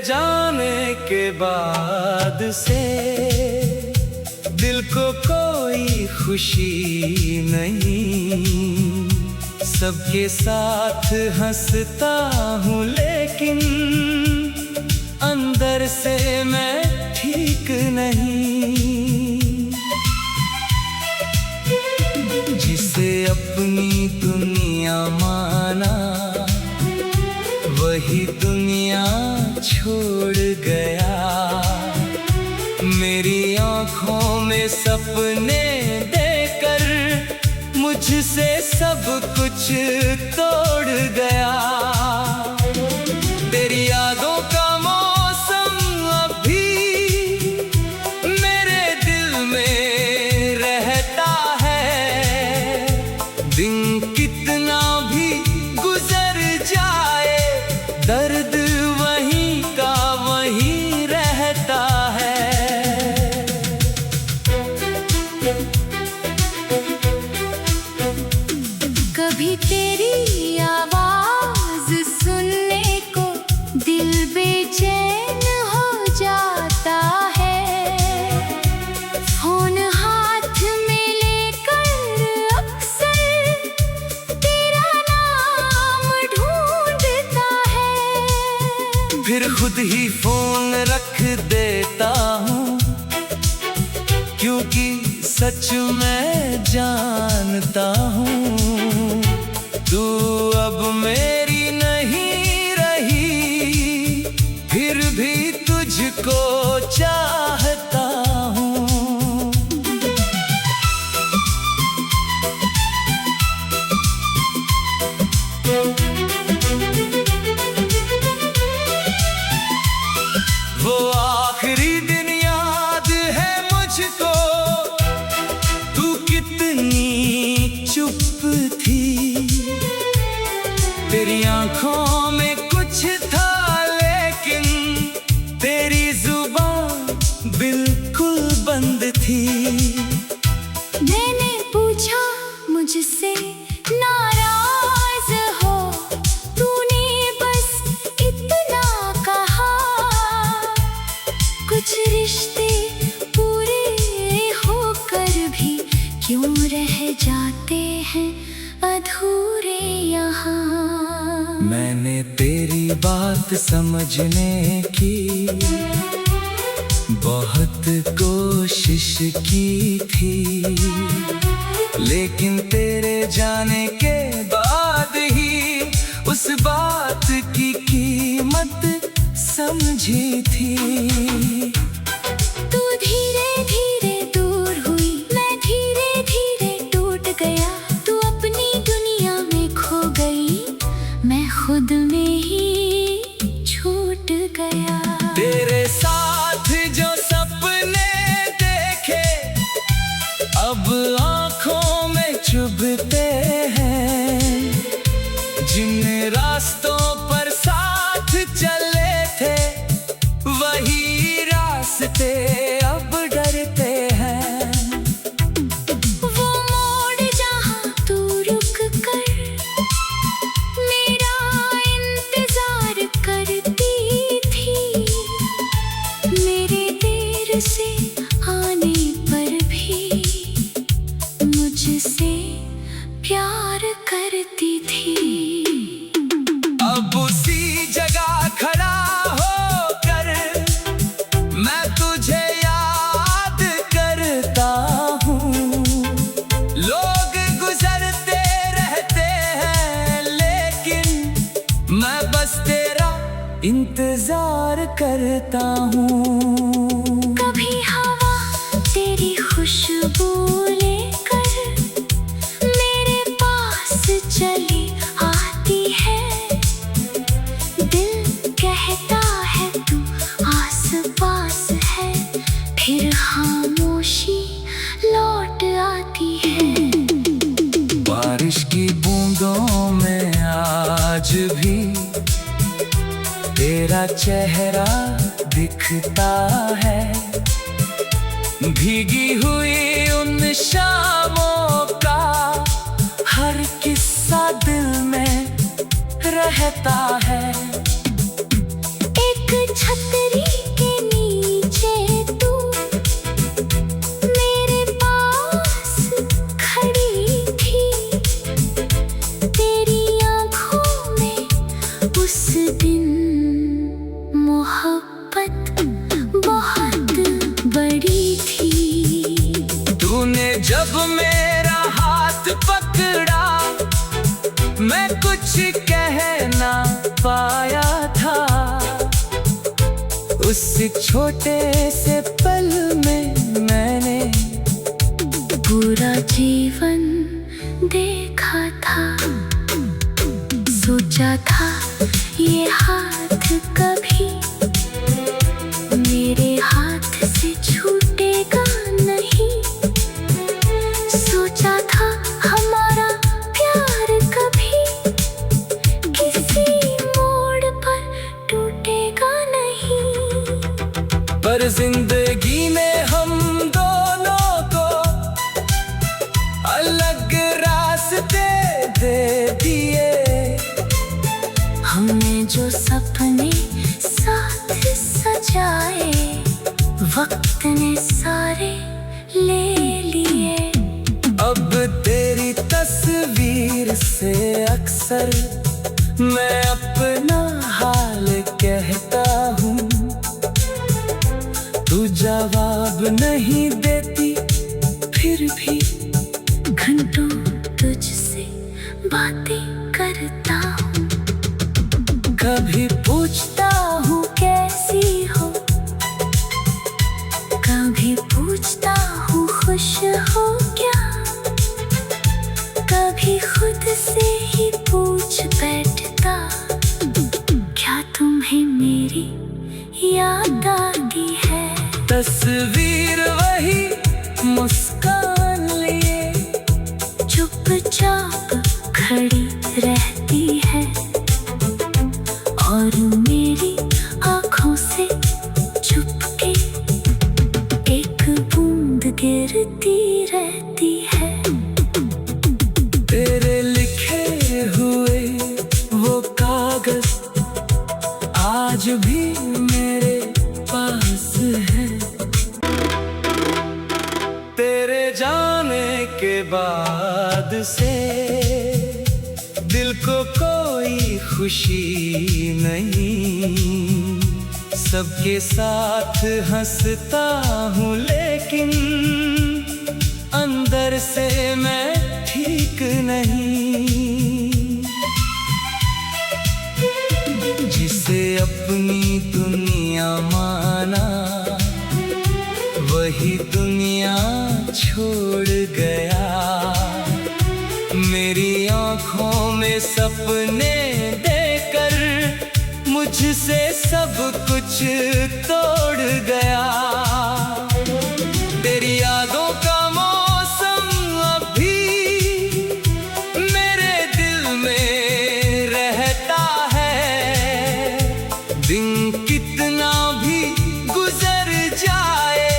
जाने के बाद से दिल को कोई खुशी नहीं। सबके साथ हंसता हूँ लेकिन अंदर से मैं ठीक नहीं। जिसे अपनी दुनिया माना वही दुनिया छोड़ गया। मेरी आँखों में सपने देकर मुझसे सब कुछ तोड़ गया। तेरी यादों का मौसम अभी मेरे दिल में रहता है। दिन कितना भी गुजर जाए दर्द वहीं का वहीं रहता है। कभी तेरी आवाज सुनने को दिल बेचैन हो जाता है। फोन हाथ में लेकर अक्सर तेरा नाम ढूंढता है। फिर खुद ही फोन रख देता हूँ क्योंकि सच मैं जानता हूँ तू अब मेरी नहीं रही। फिर भी तुझको चाहता हूँ। वो आखिरी दिन याद है मुझको तू कितनी चुप थी। तेरी आंखों में कुछ था लेकिन तेरी जुबान बिल्कुल बंद थी। मैंने पूछा मुझसे नाराज हो तूने बस इतना कहा। कुछ रिश्ते पूरे होकर भी क्यों रह जाते हैं अधूरे यहाँ। मैंने तेरी बात समझने की बहुत कोशिश की थी लेकिन तेरे जाने के बाद ही उस बात की कीमत समझी थी। तू धीरे धीरे दूर हुई मैं धीरे धीरे टूट गया। तू अपनी दुनिया में खो गई मैं खुद में ही छूट गया। तेरे साथ जो सपने देखे अब आँखों में चुभते हैं। जिन रास्तों पर साथ चले थे वही रास्ते अब डरते हैं। वो मोड़ जहाँ तू रुक कर मेरा इंतजार करती थी। मेरे देर से आने पर भी मुझसे प्यार करती थी। अब उसी जगह खड़ा होकर मैं तुझे याद करता हूँ। लोग गुजरते रहते हैं लेकिन मैं बस तेरा इंतजार करता हूँ। कभी हवा तेरी खुशबू लेकर मेरे पास चली आती है। दिल कहता है तू आस पास है फिर खामोशी लौट आती है। बारिश की बूंदों में आज भी तेरा चेहरा दिखता है। भीगी हुई उन शामों का हर किस्सा दिल में रहता है। एक छत उस दिन मोहब्बत बहुत बड़ी थी। तूने जब मेरा हाथ पकड़ा, मैं कुछ कह ना पाया था। उस छोटे से पल में मैंने पूरा जीवन देखा था। सोचा था ये हाथ कभी मेरे हाथ से छूटेगा नहीं। सोचा था हमारा प्यार कभी किसी मोड़ पर टूटेगा नहीं। पर जिंदगी ने हम दोनों को अलग रास्ते दे दिए। हमने जो सपने साथ सजाए, वक्त ने सारे ले लिए। अब तेरी तस्वीर से अक्सर मैं अपना हाल कहता हूँ। तू जवाब नहीं देती, फिर भी घंटों तुझसे बातें करता हूँ। कभी पूछता हूँ कैसी हो, कभी पूछता हूँ खुश हो क्या। कभी खुद से ही पूछ बैठता, क्या तुम्हें मेरी याद आती है। तस्वीर वही मुस्कान लिए चुपचाप खड़ी रहती है और मेरी आँखों से चुपके एक बूंद गिरती रहती है। तेरे लिखे हुए वो कागज आज भी मेरे पास है। तेरे जाने के बाद से दिल को कोई खुशी नहीं। सबके साथ हंसता हूँ लेकिन अंदर से मैं ठीक नहीं। जिसे अपनी दुनिया माना, वही दुनिया छोड़ गया। मेरी आँखों में सपने देकर मुझसे सब कुछ तोड़ गया। तेरी यादों का मौसम अभी मेरे दिल में रहता है। दिन कितना भी गुजर जाए,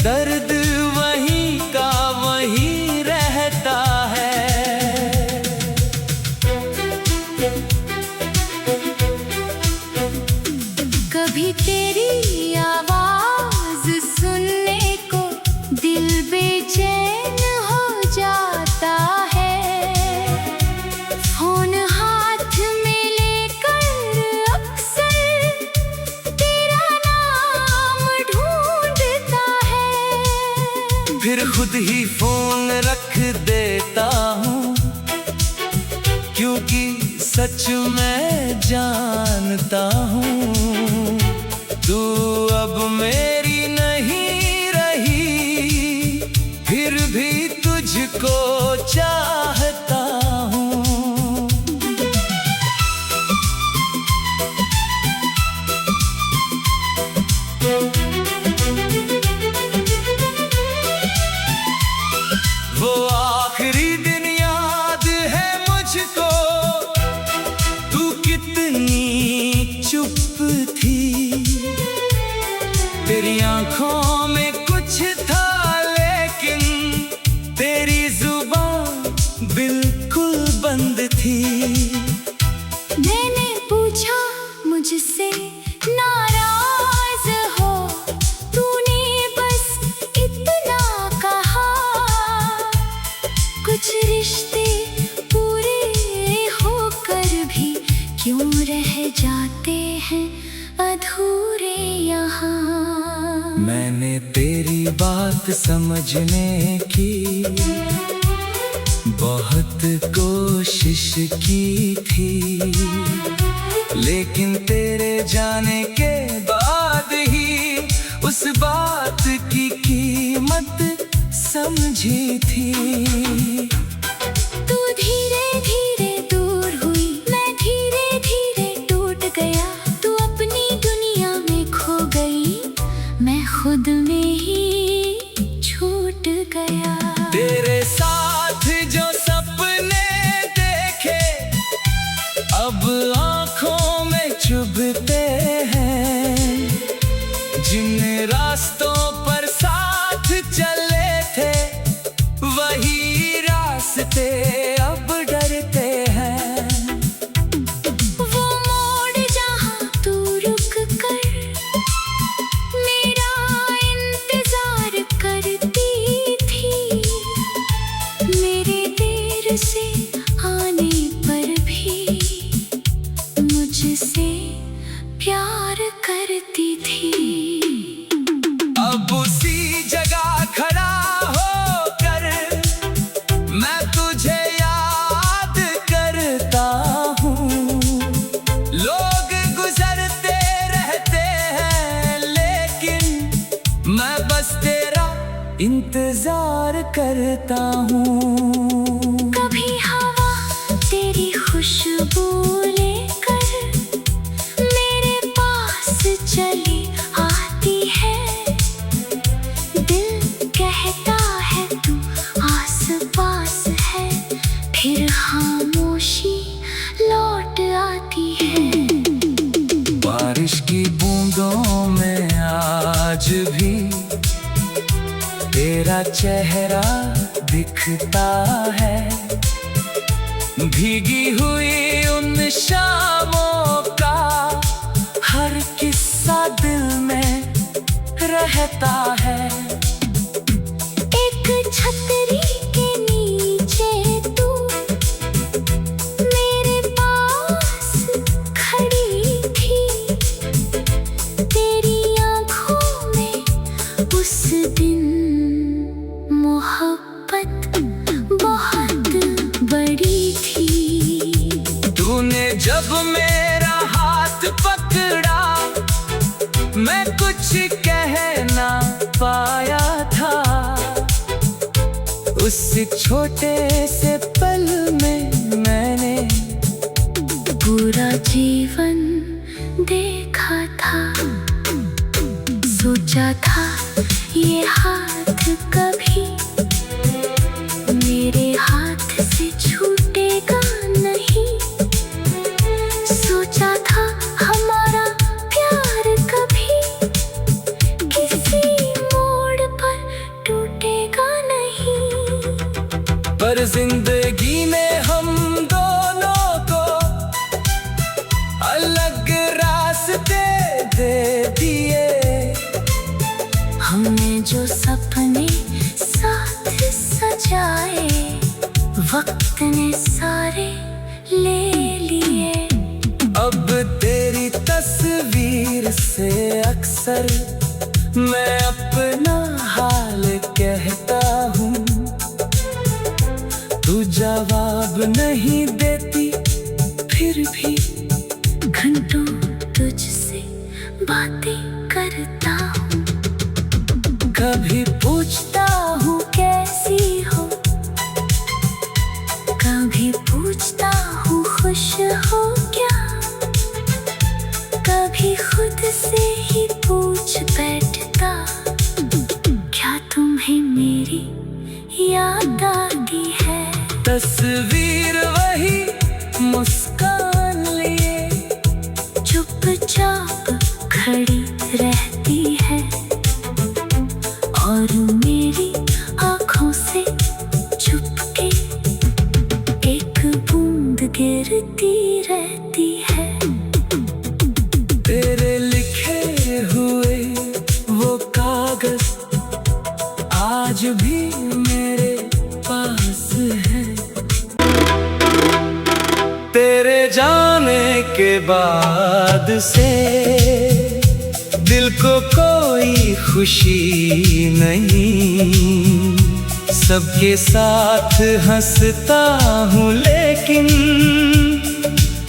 दर्द वहीं का वहीं रहता है। कभी तेरी आवाज सुनने को दिल बेचैन हो जाता है। फोन हाथ में लेकर अक्सर तेरा नाम ढूंढता है। फिर खुद ही फोन रख देता हूँ, क्योंकि सच मैं जानता हूँ तू अब मेरी नहीं रही। फिर भी तुझको चाहता हूँ। वो आखिरी दिन याद है मुझको, तू कितनी चुप थी। तेरी आंखों में कुछ था लेकिन तेरी जुबान बिल्कुल बंद थी। मैंने पूछा मुझसे नाराज हो, तूने बस इतना कहा। कुछ रिश्ते पूरे होकर भी क्यों रह जाते हैं अधूरे यहाँ। मैंने तेरी बात समझने की बहुत कोशिश की थी, लेकिन तेरे जाने के बाद ही उस बात की कीमत समझी थी। तू धीरे धीरे दूर हुई, मैं धीरे धीरे टूट गया। तू अपनी दुनिया में खो गई, मैं खुद में ही छूट गया। तेरे साथ जो सपने देखे अब आँखों में चुभते हैं। जिन रास्तों पर साथ चले थे वही रास्ते अब डरते हैं। वो मोड़ जहाँ तू रुक कर मेरा इंतजार करती थी, मेरे देर से आने पर भी मुझसे प्यार करती थी। अब उसी जगह खड़ा होकर मैं तुझे याद करता हूँ। लोग गुजरते रहते हैं लेकिन मैं बस तेरा इंतजार करता हूँ। कभी हवा तेरी खुशबू लेकर मेरे पास चली आती है। दिल कहता है तू आस पास है, फिर खामोशी लौट आती है। बारिश की बूंदों में आज भी तेरा चेहरा दिखता है। भीगी हुई उन शामों का हर किस्सा दिल में रहता है। एक छतरी के नीचे तू मेरे पास खड़ी थी। तेरी आँखों में उस दिन मोहब्बत बहुत बड़ी थी। तूने जब मेरा हाथ पकड़ा मैं कुछ कह ना पाया था। उस छोटे से पल में मैंने पूरा जीवन देखा था। सोचा था ये हाथ कभी मेरे हाथ से छूटेगा नहीं। सोचा था हमारा प्यार कभी किसी मोड़ पर टूटेगा नहीं। पर जिंदगी ने हम दोनों को अलग रास्ते दे दिए। हमने जो सपने साथ सजाए वक्त ने सारे ले लिए। अब तेरी तस्वीर से अक्सर मैं अपना हाल कहता हूँ। तू जवाब नहीं देती फिर भी घंटों तुझसे बातें करता हूँ। कभी पूछता हूँ कैसी हो, कभी पूछता हूँ खुश हो क्या। कभी खुद से ही पूछ बैठता क्या तुम्हें मेरी याद आती है। तस्वीर वही मुस्कान लिए चुपचाप खड़ी रहती है और मेरी आँखों से चुपके एक बूंद गिरती रहती है। तेरे लिखे हुए वो कागज आज भी मेरे पास है। तेरे जाने के बाद से दिल को कोई खुशी नहीं। सबके साथ हंसता हूँ लेकिन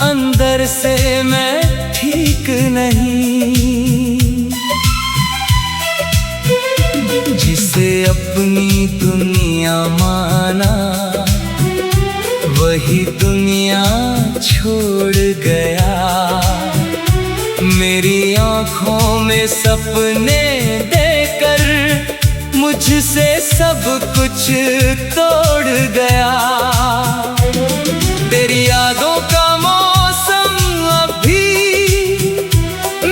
अंदर से मैं ठीक नहीं। जिसे अपनी दुनिया माना वही दुनिया छोड़ गया। मेरी आँखों में सपने देकर मुझसे सब कुछ तोड़ गया। तेरी यादों का मौसम अभी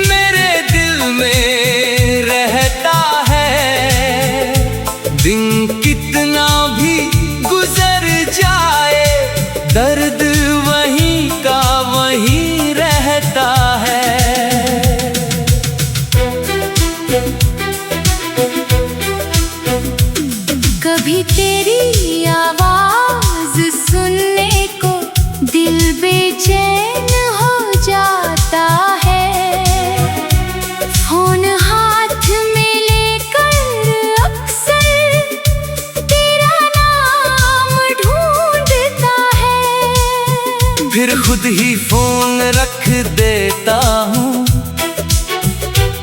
मेरे दिल में रहता है। दिन कितना भी गुजर जाए दर्द वहीं का वहीं रहता है। कभी तेरी आवाज सुनने को दिल बेचैन हो जाता है। फोन हाथ में लेकर अक्सर तेरा नाम ढूंढता है। फिर खुद ही फोन रख देता हूँ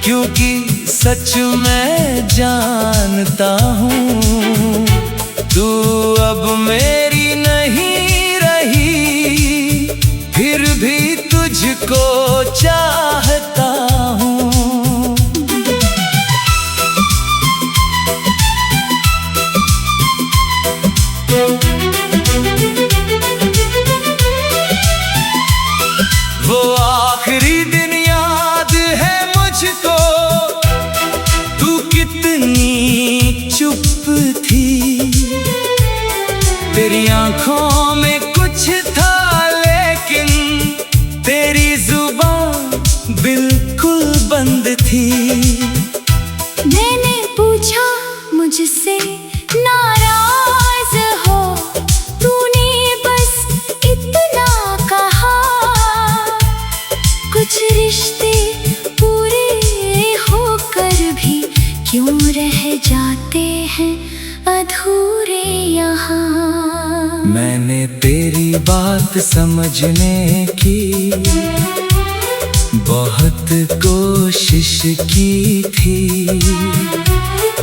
क्योंकि सच मैं जानता हूँ तू अब मेरी नहीं रही। फिर भी तुझको चाहता हूँ। वो आखिरी दिन याद है मुझको, तू कितनी चुप थी। तेरी आंखों में कुछ था लेकिन तेरी जुबान बिल्कुल बंद थी। मैंने पूछा मुझसे नाराज हो, तूने बस इतना कहा। कुछ रिश्ते पूरे होकर भी क्यों रह जाते हैं अधूरे यहाँ। मैंने तेरी बात समझने की बहुत कोशिश की थी,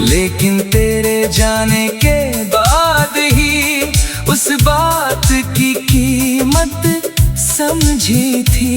लेकिन तेरे जाने के बाद ही उस बात की कीमत समझी थी।